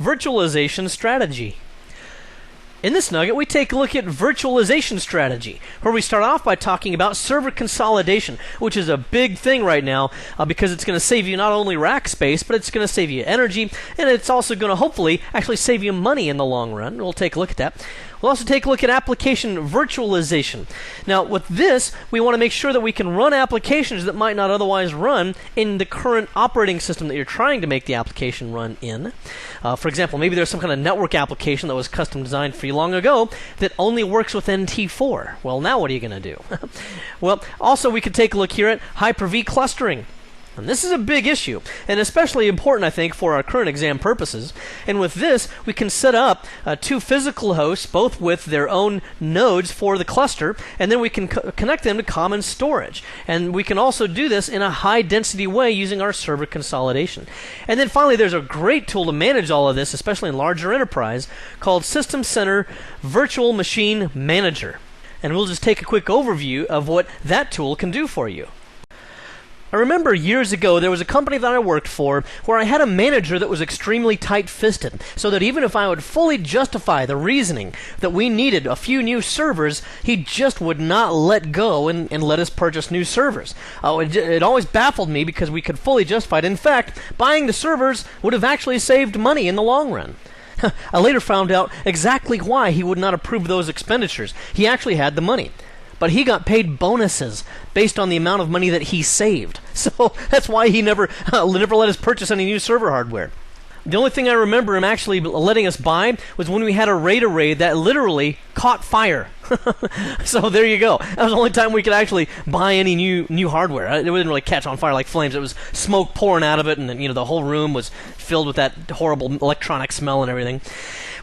virtualization strategy. In this nugget, we take a look at virtualization strategy, where we start off by talking about server consolidation, which is a big thing right now because it's going to save you not only rack space, but it's going to save you energy, and it's also going to hopefully actually save you money in the long run. We'll take a look at that. We'll also take a look at application virtualization. Now, with this, we want to make sure that we can run applications that might not otherwise run in the current operating system that you're trying to make the application run in. For example, maybe there's some kind of network application that was custom designed for you long ago that only works with NT4. Well, now what are you going to do? Well, also we could take a look here at Hyper-V clustering. And this is a big issue, and especially important, I think, for our current exam purposes. And with this, we can set up two physical hosts, both with their own nodes for the cluster, and then we can connect them to common storage. And we can also do this in a high-density way using our server consolidation. And then finally, there's a great tool to manage all of this, especially in larger enterprise, called System Center Virtual Machine Manager. And we'll just take a quick overview of what that tool can do for you. I remember years ago there was a company that I worked for where I had a manager that was extremely tight-fisted, so that even if I would fully justify the reasoning that we needed a few new servers, he just would not let go and let us purchase new servers. It always baffled me because we could fully justify it. In fact, buying the servers would have actually saved money in the long run. I later found out exactly why he would not approve those expenditures. He actually had the money, but he got paid bonuses based on the amount of money that he saved. So that's why he never let us purchase any new server hardware. The only thing I remember him actually letting us buy was when we had a RAID array that literally caught fire. So there you go. That was the only time we could actually buy any new hardware. It didn't really catch on fire like flames. It was smoke pouring out of it, and the whole room was filled with that horrible electronic smell and everything.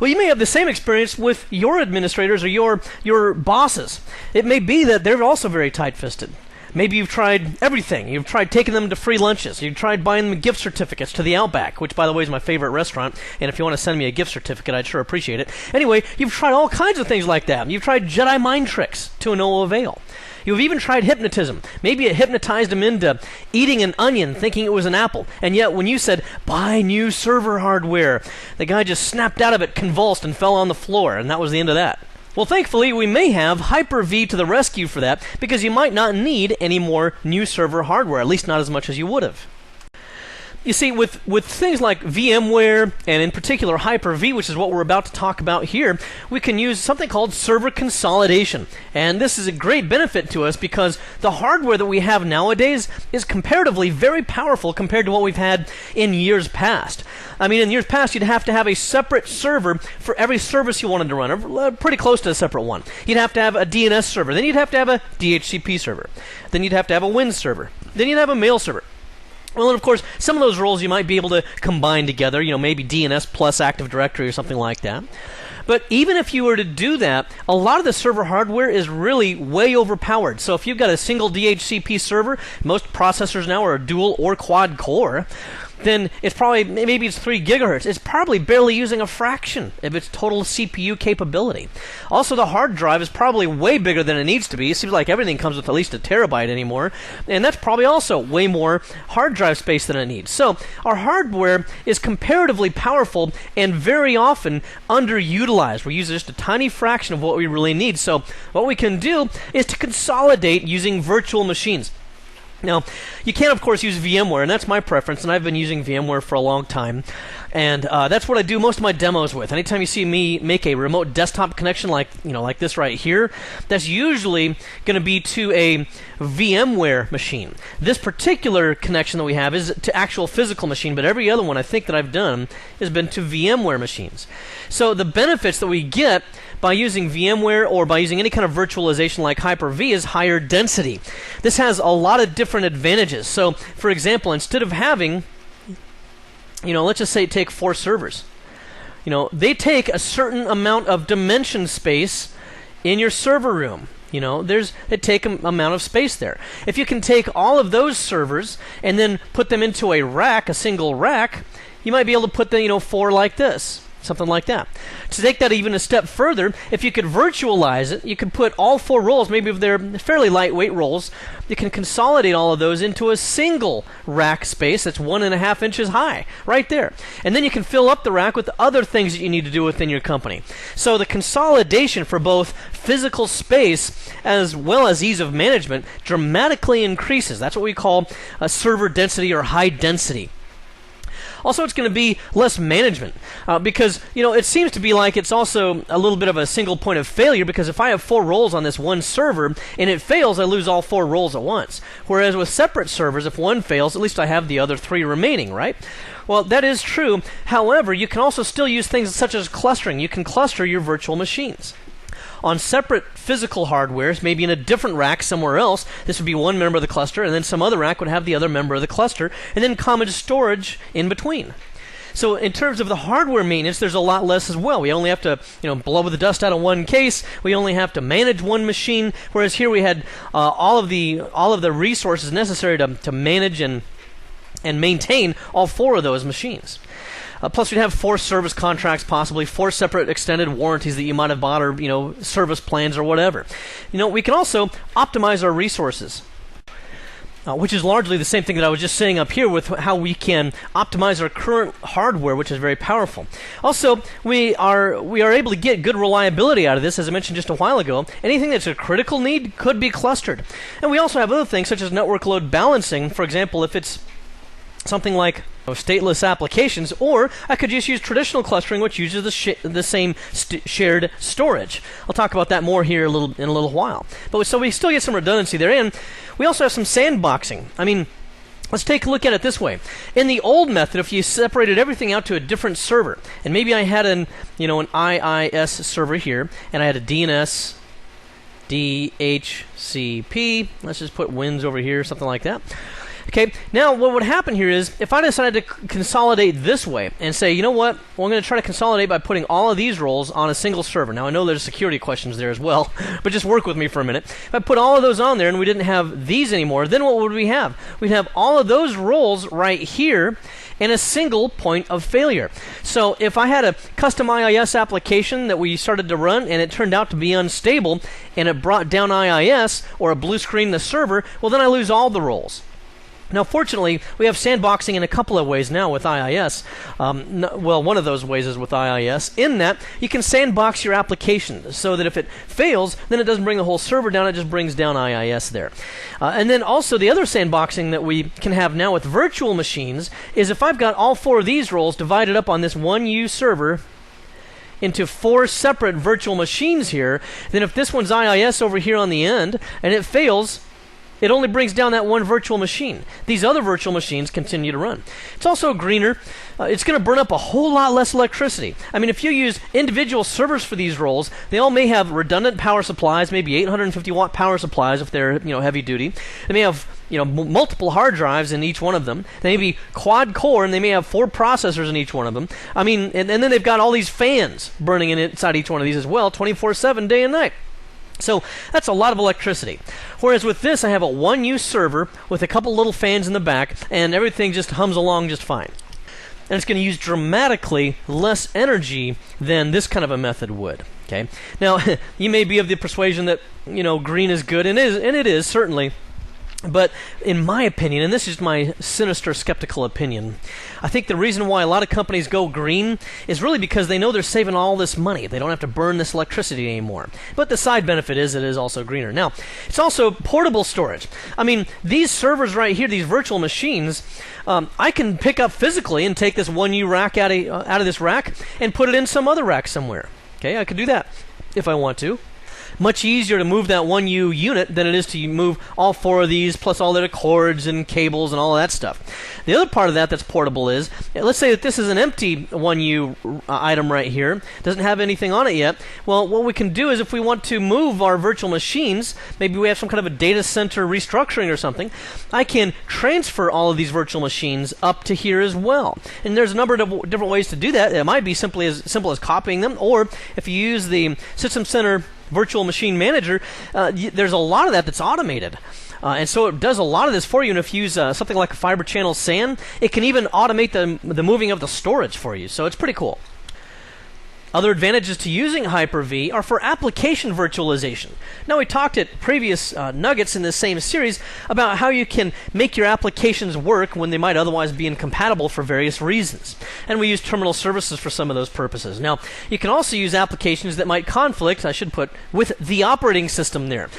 Well, you may have the same experience with your administrators or your bosses. It may be that they're also very tight-fisted. Maybe you've tried everything. You've tried taking them to free lunches. You've tried buying them gift certificates to the Outback, which, by the way, is my favorite restaurant. And if you want to send me a gift certificate, I'd sure appreciate it. Anyway, you've tried all kinds of things like that. You've tried Jedi mind tricks to no avail. You've even tried hypnotism. Maybe it hypnotized him into eating an onion thinking it was an apple. And yet when you said, buy new server hardware, the guy just snapped out of it, convulsed, and fell on the floor. And that was the end of that. Well, thankfully, we may have Hyper-V to the rescue for that, because you might not need any more new server hardware, at least not as much as you would have. You see, with things like VMware, and in particular Hyper-V, which is what we're about to talk about here, we can use something called server consolidation. And this is a great benefit to us because the hardware that we have nowadays is comparatively very powerful compared to what we've had in years past. I mean, in years past, you'd have to have a separate server for every service you wanted to run, pretty close to a separate one. You'd have to have a DNS server. Then you'd have to have a DHCP server. Then you'd have to have a Win server. Then you'd have a mail server. Well, and of course, some of those roles you might be able to combine together, maybe DNS plus Active Directory or something like that. But even if you were to do that, a lot of the server hardware is really way overpowered. So if you've got a single DHCP server, most processors now are dual or quad core, then it's probably, maybe it's 3 gigahertz. It's probably barely using a fraction of its total CPU capability. Also, the hard drive is probably way bigger than it needs to be. It seems like everything comes with at least a terabyte anymore, and that's probably also way more hard drive space than it needs. So our hardware is comparatively powerful and very often underutilized. We use just a tiny fraction of what we really need. So what we can do is to consolidate using virtual machines. Now, you can, of course, use VMware, and that's my preference, and I've been using VMware for a long time. And that's what I do most of my demos with. Anytime you see me make a remote desktop connection like this right here, that's usually going to be to a VMware machine. This particular connection that we have is to actual physical machine, but every other one I think that I've done has been to VMware machines. So the benefits that we get by using VMware or by using any kind of virtualization like Hyper-V is higher density. This has a lot of different advantages. So, for example, instead of having, let's just say take 4 servers. They take a certain amount of dimension space in your server room. They take an amount of space there. If you can take all of those servers and then put them into a rack, a single rack, you might be able to put the 4 like this. something like that. To take that even a step further, if you could virtualize it, you could put all 4 rolls, maybe if they're fairly lightweight rolls, you can consolidate all of those into a single rack space that's 1.5 inches high, right there. And then you can fill up the rack with other things that you need to do within your company. So the consolidation for both physical space as well as ease of management dramatically increases. That's what we call a server density or high density. Also, it's going to be less management because, it seems to be like it's also a little bit of a single point of failure, because if I have 4 roles on this one server and it fails, I lose all 4 roles at once. Whereas with separate servers, if one fails, at least I have the other 3 remaining, right? Well, that is true. However, you can also still use things such as clustering. You can cluster your virtual machines on separate physical hardwares, maybe in a different rack somewhere else. This would be one member of the cluster, and then some other rack would have the other member of the cluster, and then common storage in between. So in terms of the hardware maintenance, there's a lot less as well. We only have to, blow the dust out of one case. We only have to manage one machine, whereas here we had all of the resources necessary to manage and maintain all 4 of those machines. Plus, we'd have 4 service contracts, possibly 4 separate extended warranties that you might have bought, or service plans or whatever. We can also optimize our resources, which is largely the same thing that I was just saying up here with how we can optimize our current hardware, which is very powerful. Also, we are able to get good reliability out of this, as I mentioned just a while ago. Anything that's a critical need could be clustered, and we also have other things such as network load balancing. For example, if it's something like stateless applications, or I could just use traditional clustering, which uses the same shared storage. I'll talk about that more here in a little while. But so we still get some redundancy there, and we also have some sandboxing. Let's take a look at it this way. In the old method, if you separated everything out to a different server, and maybe I had an IIS server here, and I had a DNS, DHCP. Let's just put wins over here, something like that. Okay, now what would happen here is, if I decided to consolidate this way and say, you know what, well, I'm going to try to consolidate by putting all of these roles on a single server. Now, I know there's security questions there as well, but just work with me for a minute. If I put all of those on there and we didn't have these anymore, then what would we have? We'd have all of those roles right here in a single point of failure. So if I had a custom IIS application that we started to run and it turned out to be unstable and it brought down IIS or a blue screen the server, well, then I lose all the roles. Now, fortunately, we have sandboxing in a couple of ways now with IIS. One of those ways is with IIS, in that you can sandbox your application so that if it fails, then it doesn't bring the whole server down, it just brings down IIS there. And then also the other sandboxing that we can have now with virtual machines is if I've got all 4 of these roles divided up on this one U server into 4 separate virtual machines here, then if this one's IIS over here on the end and it fails, it only brings down that one virtual machine. These other virtual machines continue to run. It's also greener. It's going to burn up a whole lot less electricity. If you use individual servers for these roles, they all may have redundant power supplies, maybe 850 watt power supplies if they're heavy duty. They may have multiple hard drives in each one of them. They may be quad core, and they may have 4 processors in each one of them. And then they've got all these fans burning inside each one of these as well, 24/7, day and night. So that's a lot of electricity. Whereas with this, I have a one-use server with a couple little fans in the back, and everything just hums along just fine. And it's going to use dramatically less energy than this kind of a method would. Okay. Now, you may be of the persuasion that green is good, and it is certainly. But in my opinion, and this is my sinister, skeptical opinion, I think the reason why a lot of companies go green is really because they know they're saving all this money. They don't have to burn this electricity anymore. But the side benefit is it is also greener. Now, it's also portable storage. These servers right here, these virtual machines, I can pick up physically and take this 1U rack out of this rack and put it in some other rack somewhere. Okay, I could do that if I want to. Much easier to move that 1U unit than it is to move all 4 of these, plus all their cords and cables and all of that stuff. The other part of that's portable is, let's say that this is an empty 1U item right here, doesn't have anything on it yet. Well, what we can do is if we want to move our virtual machines, maybe we have some kind of a data center restructuring or something, I can transfer all of these virtual machines up to here as well. And there's a number of different ways to do that. It might be simply as simple as copying them, or if you use the System Center Virtual Machine Manager, there's a lot of that's automated. And so it does a lot of this for you, and if you use something like a Fiber Channel SAN, it can even automate the moving of the storage for you, so it's pretty cool. Other advantages to using Hyper-V are for application virtualization. Now, we talked at previous nuggets in this same series about how you can make your applications work when they might otherwise be incompatible for various reasons. And we use terminal services for some of those purposes. Now, you can also use applications that might conflict, I should put, with the operating system there.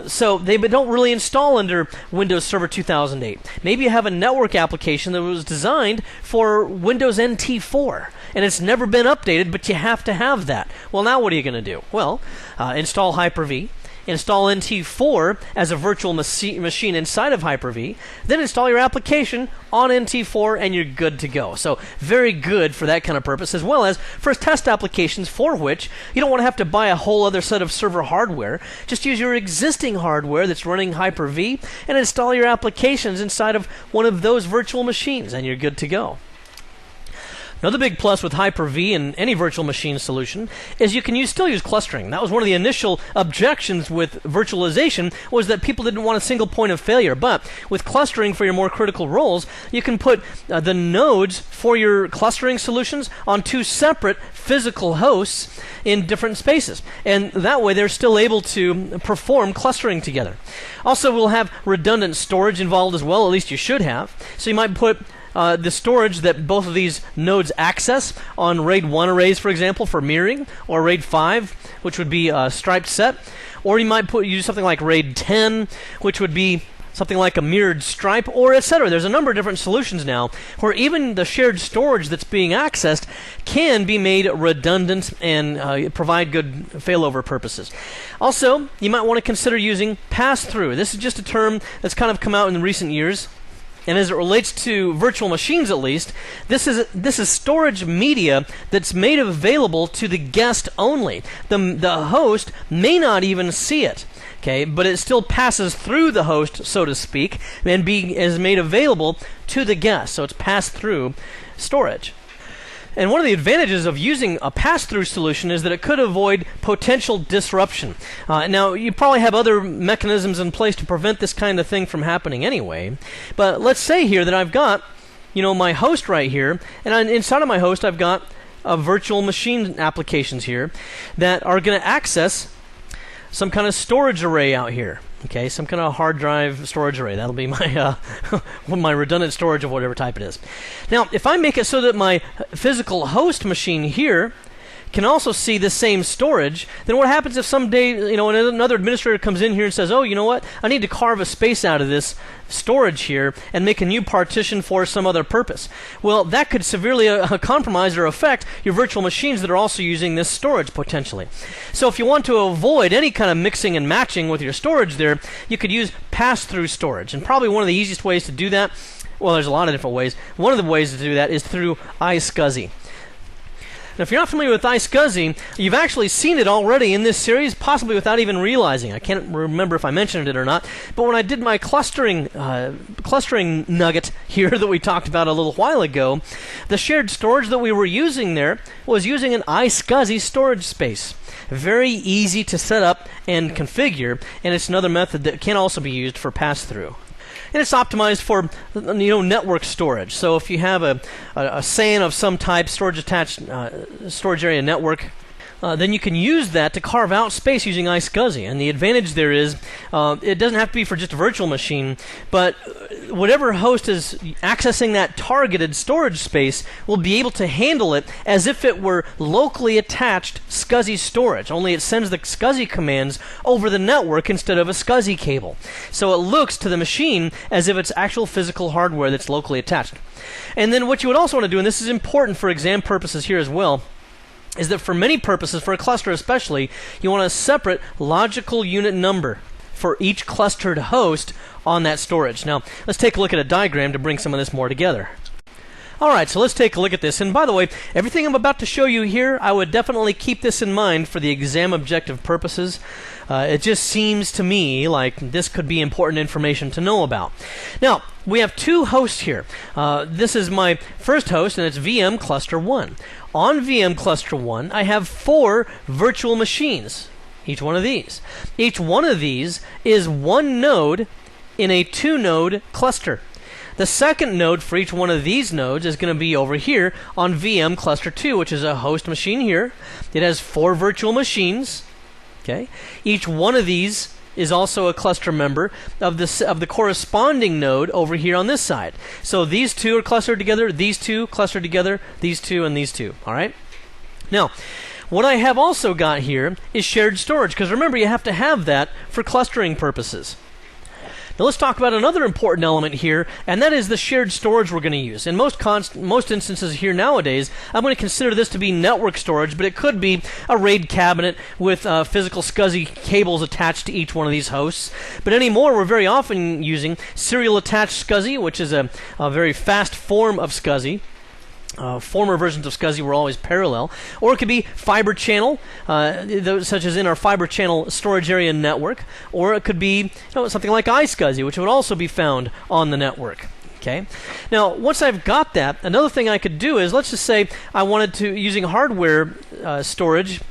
So they don't really install under Windows Server 2008. Maybe you have a network application that was designed for Windows NT 4, and it's never been updated, but you have to have that. Well, now what are you going to do? Well, install Hyper-V, install NT4 as a virtual machine inside of Hyper-V, then install your application on NT4, and you're good to go. So very good for that kind of purpose, as well as for test applications for which you don't want to have to buy a whole other set of server hardware. Just use your existing hardware that's running Hyper-V and install your applications inside of one of those virtual machines, and you're good to go. Another big plus with Hyper-V and any virtual machine solution is you can still use clustering. That was one of the initial objections with virtualization, was that people didn't want a single point of failure. But with clustering for your more critical roles, you can put the nodes for your clustering solutions on two separate physical hosts in different spaces. And that way they're still able to perform clustering together. Also, we'll have redundant storage involved as well, at least you should have. So you might put the storage that both of these nodes access on RAID 1 arrays, for example, for mirroring, or RAID 5, which would be a striped set. Or you might use something like RAID 10, which would be something like a mirrored stripe, or etc. There's a number of different solutions now where even the shared storage that's being accessed can be made redundant and provide good failover purposes. Also, you might want to consider using pass-through. This is just a term that's kind of come out in recent years. And as it relates to virtual machines, at least, this is storage media that's made available to the guest only. The host may not even see it, okay, but it still passes through the host, so to speak, and is made available to the guest. So it's pass-through storage. And one of the advantages of using a pass-through solution is that it could avoid potential disruption. Now, you probably have other mechanisms in place to prevent this kind of thing from happening anyway. But let's say here that I've got, my host right here, and inside of my host I've got virtual machine applications here that are going to access some kind of storage array out here. Okay, some kind of hard drive storage array. That'll be my my redundant storage of whatever type it is. Now, if I make it so that my physical host machine here can also see the same storage, then what happens if someday, another administrator comes in here and says, oh, you know what? I need to carve a space out of this storage here and make a new partition for some other purpose. Well, that could severely compromise or affect your virtual machines that are also using this storage potentially. So if you want to avoid any kind of mixing and matching with your storage there, you could use pass-through storage. And probably one of the easiest ways to do that, well, there's a lot of different ways. One of the ways to do that is through iSCSI. Now, if you're not familiar with iSCSI, you've actually seen it already in this series, possibly without even realizing. I can't remember if I mentioned it or not, but when I did my clustering nugget here that we talked about a little while ago, the shared storage that we were using there was using an iSCSI storage space. Very easy to set up and configure, and it's another method that can also be used for pass-through. And it's optimized for network storage. So if you have a SAN of some type, storage attached storage area network, then you can use that to carve out space using iSCSI. And the advantage there is it doesn't have to be for just a virtual machine, but whatever host is accessing that targeted storage space will be able to handle it as if it were locally attached SCSI storage, only it sends the SCSI commands over the network instead of a SCSI cable. So it looks to the machine as if it's actual physical hardware that's locally attached. And then what you would also want to do, and this is important for exam purposes here as well, is that for many purposes, for a cluster especially, you want a separate logical unit number for each clustered host on that storage. Now, let's take a look at a diagram to bring some of this more together. Alright, so let's take a look at this. And by the way, everything I'm about to show you here, I would definitely keep this in mind for the exam objective purposes. It just seems to me like this could be important information to know about. Now, we have two hosts here. This is my first host, and it's VM Cluster 1. On VM Cluster 1, I have 4 virtual machines, each one of these. Each one of these is one node in a 2-node cluster. The second node for each one of these nodes is going to be over here on VM cluster 2, which is a host machine here. It has 4 virtual machines. Okay, each one of these is also a cluster member of the corresponding node over here on this side. So these two are clustered together, these two clustered together, these two, and these two. All right. Now, what I have also got here is shared storage, because remember, you have to have that for clustering purposes. Now let's talk about another important element here, and that is the shared storage we're going to use. In most instances here nowadays, I'm going to consider this to be network storage, but it could be a RAID cabinet with physical SCSI cables attached to each one of these hosts. But anymore, we're very often using serial attached SCSI, which is a very fast form of SCSI. Former versions of SCSI were always parallel, or it could be fiber channel, such as in our fiber channel storage area network, or it could be something like iSCSI, which would also be found on the network. Okay. Now, once I've got that, another thing I could do is, let's just say I wanted to, using hardware storage,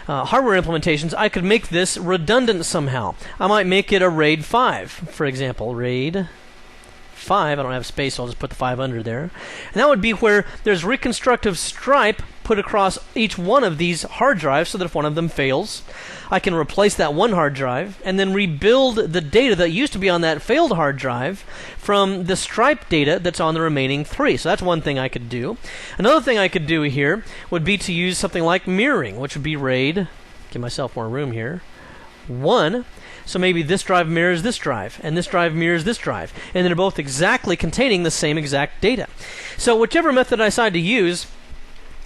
hardware implementations, I could make this redundant somehow. I might make it a RAID 5, for example, RAID 5. I don't have space, so I'll just put the 5 under there. And that would be where there's reconstructive stripe put across each one of these hard drives so that if one of them fails, I can replace that one hard drive and then rebuild the data that used to be on that failed hard drive from the stripe data that's on the remaining 3. So that's one thing I could do. Another thing I could do here would be to use something like mirroring, which would be RAID, give myself more room here, 1. So maybe this drive mirrors this drive, and this drive mirrors this drive, and they're both exactly containing the same exact data. So whichever method I decide to use,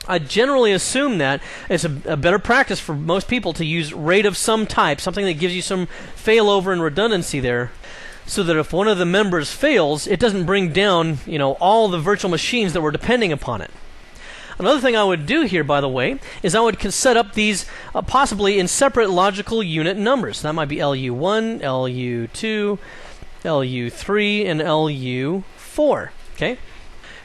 I generally assume that it's a better practice for most people to use RAID of some type, something that gives you some failover and redundancy there, so that if one of the members fails, it doesn't bring down, all the virtual machines that were depending upon it. Another thing I would do here, by the way, is I would set up these possibly in separate logical unit numbers. That might be LU1, LU2, LU3, and LU4. Okay?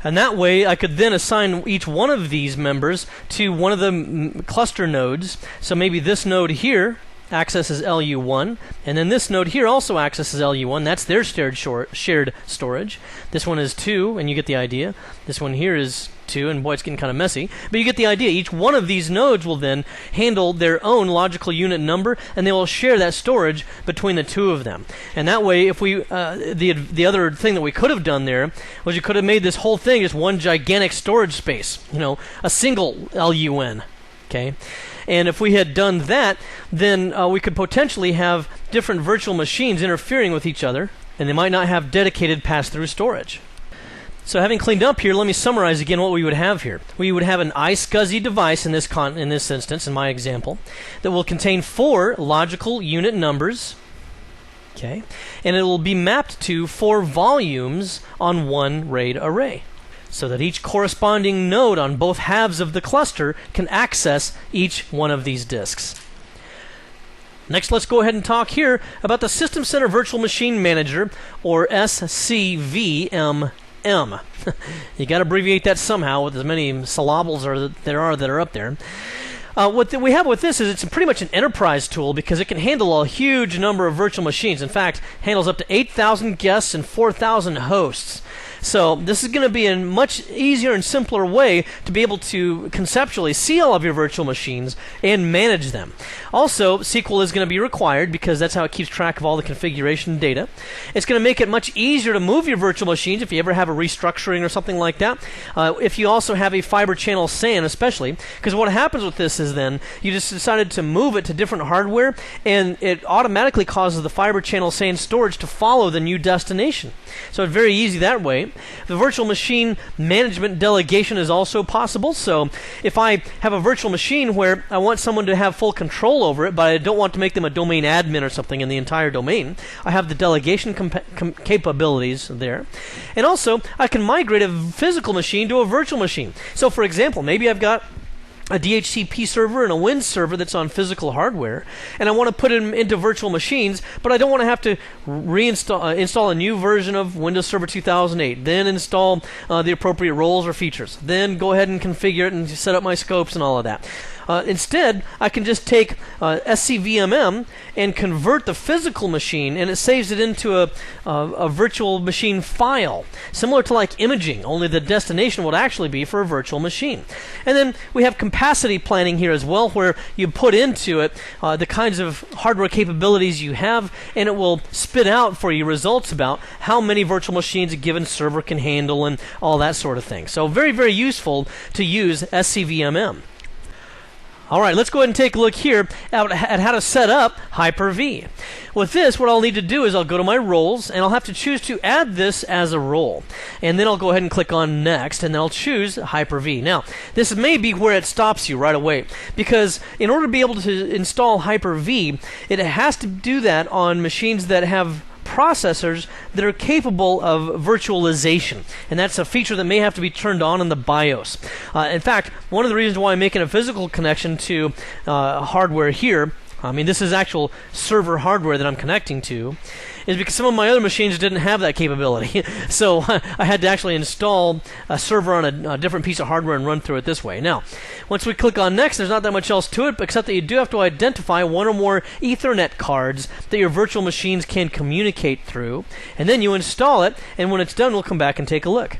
And that way I could then assign each one of these members to one of the cluster nodes. So maybe this node here accesses LU1, and then this node here also accesses LU1. That's their shared storage. This one is 2, and you get the idea. This one here is 2, and boy, it's getting kind of messy. But you get the idea. Each one of these nodes will then handle their own logical unit number, and they will share that storage between the two of them. And that way, if we the other thing that we could have done there was you could have made this whole thing just one gigantic storage space. A single LUN. Okay. And if we had done that, then we could potentially have different virtual machines interfering with each other, and they might not have dedicated pass-through storage. So having cleaned up here, let me summarize again what we would have here. We would have an iSCSI device in this instance, in my example, that will contain 4 logical unit numbers, okay, and it will be mapped to 4 volumes on one RAID array, so that each corresponding node on both halves of the cluster can access each one of these disks. Next, let's go ahead and talk here about the System Center Virtual Machine Manager, or SCVMM. You got to abbreviate that somehow with as many syllables that are up there. What we have with this is it's pretty much an enterprise tool because it can handle a huge number of virtual machines. In fact, handles up to 8,000 guests and 4,000 hosts. So this is going to be a much easier and simpler way to be able to conceptually see all of your virtual machines and manage them. Also, SQL is going to be required because that's how it keeps track of all the configuration data. It's going to make it much easier to move your virtual machines if you ever have a restructuring or something like that. If you also have a fiber channel SAN especially, because what happens with this is then you just decided to move it to different hardware and it automatically causes the fiber channel SAN storage to follow the new destination. So it's very easy that way. The virtual machine management delegation is also possible. So if I have a virtual machine where I want someone to have full control over it, but I don't want to make them a domain admin or something in the entire domain, I have the delegation capabilities there. And also, I can migrate a physical machine to a virtual machine. So for example, maybe I've got a DHCP server and a Win server that's on physical hardware, and I want to put them into virtual machines, but I don't want to have to install a new version of Windows Server 2008, then install the appropriate roles or features, then go ahead and configure it and set up my scopes and all of that. Instead, I can just take scvmm and convert the physical machine, and it saves it into a virtual machine file, similar to like imaging, only the destination would actually be for a virtual machine. And then we have capacity planning here as well, where you put into it the kinds of hardware capabilities you have, and it will spit out for you results about how many virtual machines a given server can handle and all that sort of thing. So very, very useful to use scvmm. All right, let's go ahead and take a look here at how to set up Hyper-V. With this, what I'll need to do is I'll go to my roles, and I'll have to choose to add this as a role. And then I'll go ahead and click on Next, and then I'll choose Hyper-V. Now, this may be where it stops you right away, because in order to be able to install Hyper-V, it has to do that on machines that have processors that are capable of virtualization, and that's a feature that may have to be turned on in the BIOS. In fact, one of the reasons why I'm making a physical connection to hardware here, I mean this is actual server hardware that I'm connecting to, is because some of my other machines didn't have that capability. So I had to actually install a server on a different piece of hardware and run through it this way. Now, once we click on Next, there's not that much else to it, except that you do have to identify one or more Ethernet cards that your virtual machines can communicate through, and then you install it, and when it's done, we'll come back and take a look.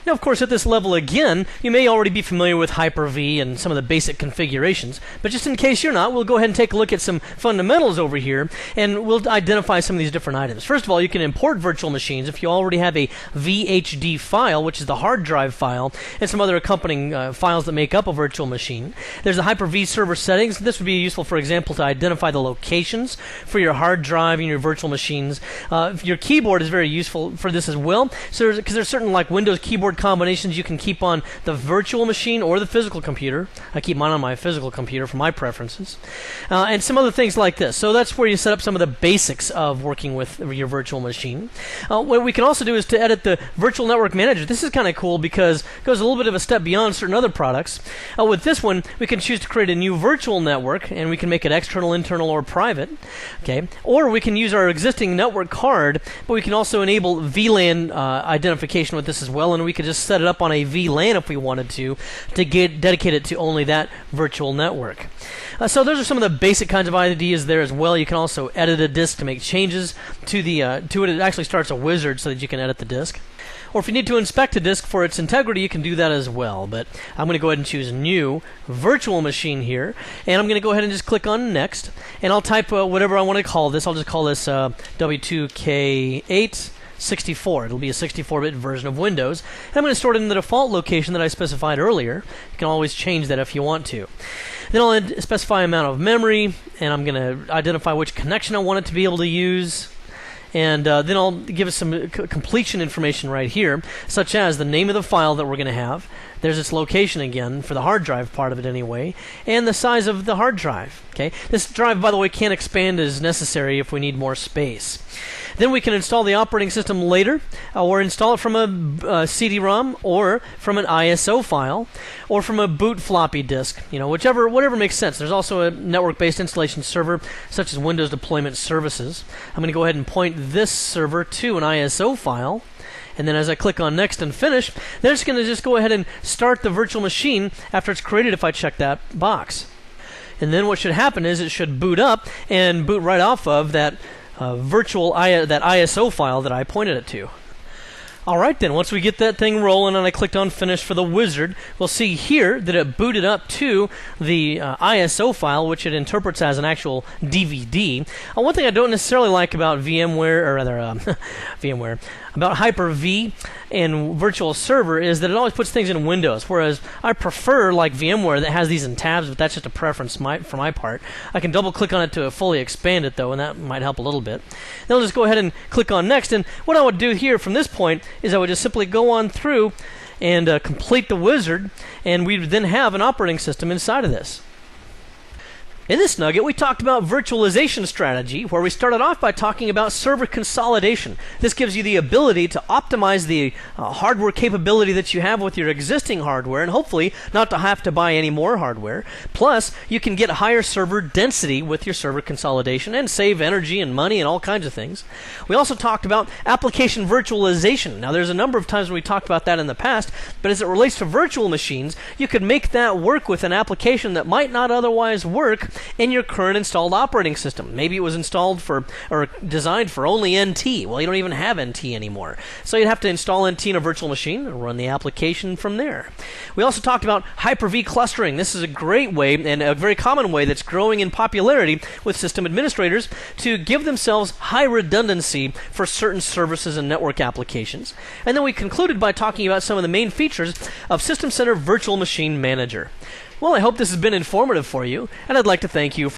Now, of course, at this level again, you may already be familiar with Hyper-V and some of the basic configurations, but just in case you're not, we'll go ahead and take a look at some fundamentals over here, and we'll identify some of these different items. First of all, you can import virtual machines if you already have a VHD file, which is the hard drive file, and some other accompanying files that make up a virtual machine. There's the Hyper-V server settings. This would be useful, for example, to identify the locations for your hard drive and your virtual machines. Your keyboard is very useful for this as well, so because there's certain like Windows keyboard combinations you can keep on the virtual machine or the physical computer. I keep mine on my physical computer for my preferences. And some other things like this. So that's where you set up some of the basics of working with your virtual machine. What we can also do is to edit the virtual network manager. This is kind of cool because it goes a little bit of a step beyond certain other products. With this one, we can choose to create a new virtual network, and we can make it external, internal, or private. Okay, or we can use our existing network card, but we can also enable VLAN identification with this as well, and we could just set it up on a VLAN if we wanted to dedicate it to only that virtual network. So those are some of the basic kinds of ideas there as well. You can also edit a disk to make changes to it. It actually starts a wizard so that you can edit the disk. Or if you need to inspect a disk for its integrity, you can do that as well. But I'm going to go ahead and choose New Virtual Machine here, and I'm going to go ahead and just click on Next, and I'll type whatever I want to call this. I'll just call this W2K8 64. It'll be a 64-bit version of Windows. And I'm going to store it in the default location that I specified earlier. You can always change that if you want to. Then I'll specify amount of memory, and I'm going to identify which connection I want it to be able to use. And then I'll give us some completion information right here, such as the name of the file that we're going to have. There's its location again, for the hard drive part of it anyway, and the size of the hard drive. Okay, this drive, by the way, can expand as necessary if we need more space. Then we can install the operating system later, or install it from a CD-ROM, or from an ISO file, or from a boot floppy disk. You know, whatever makes sense. There's also a network-based installation server, such as Windows Deployment Services. I'm going to go ahead and point this server to an ISO file. And then as I click on Next and Finish, then it's going to just go ahead and start the virtual machine after it's created if I check that box. And then what should happen is it should boot up and boot right off of that that ISO file that I pointed it to. Alright then, once we get that thing rolling and I clicked on Finish for the wizard, we'll see here that it booted up to the ISO file, which it interprets as an actual DVD. One thing I don't necessarily like about VMware, about Hyper-V and Virtual Server is that it always puts things in Windows, whereas I prefer like VMware that has these in tabs, but that's just a preference for my part. I can double click on it to fully expand it though, and that might help a little bit. Then I'll just go ahead and click on Next, and what I would do here from this point is I would just simply go on through and complete the wizard, and we would then have an operating system inside of this. In this nugget, we talked about virtualization strategy, where we started off by talking about server consolidation. This gives you the ability to optimize the hardware capability that you have with your existing hardware, and hopefully not to have to buy any more hardware. Plus, you can get higher server density with your server consolidation and save energy and money and all kinds of things. We also talked about application virtualization. Now, there's a number of times when we talked about that in the past, but as it relates to virtual machines, you could make that work with an application that might not otherwise work in your current installed operating system. Maybe it was installed for or designed for only NT. Well, you don't even have NT anymore. So you'd have to install NT in a virtual machine and run the application from there. We also talked about Hyper-V clustering. This is a great way and a very common way that's growing in popularity with system administrators to give themselves high redundancy for certain services and network applications. And then we concluded by talking about some of the main features of System Center Virtual Machine Manager. Well, I hope this has been informative for you, and I'd like to thank you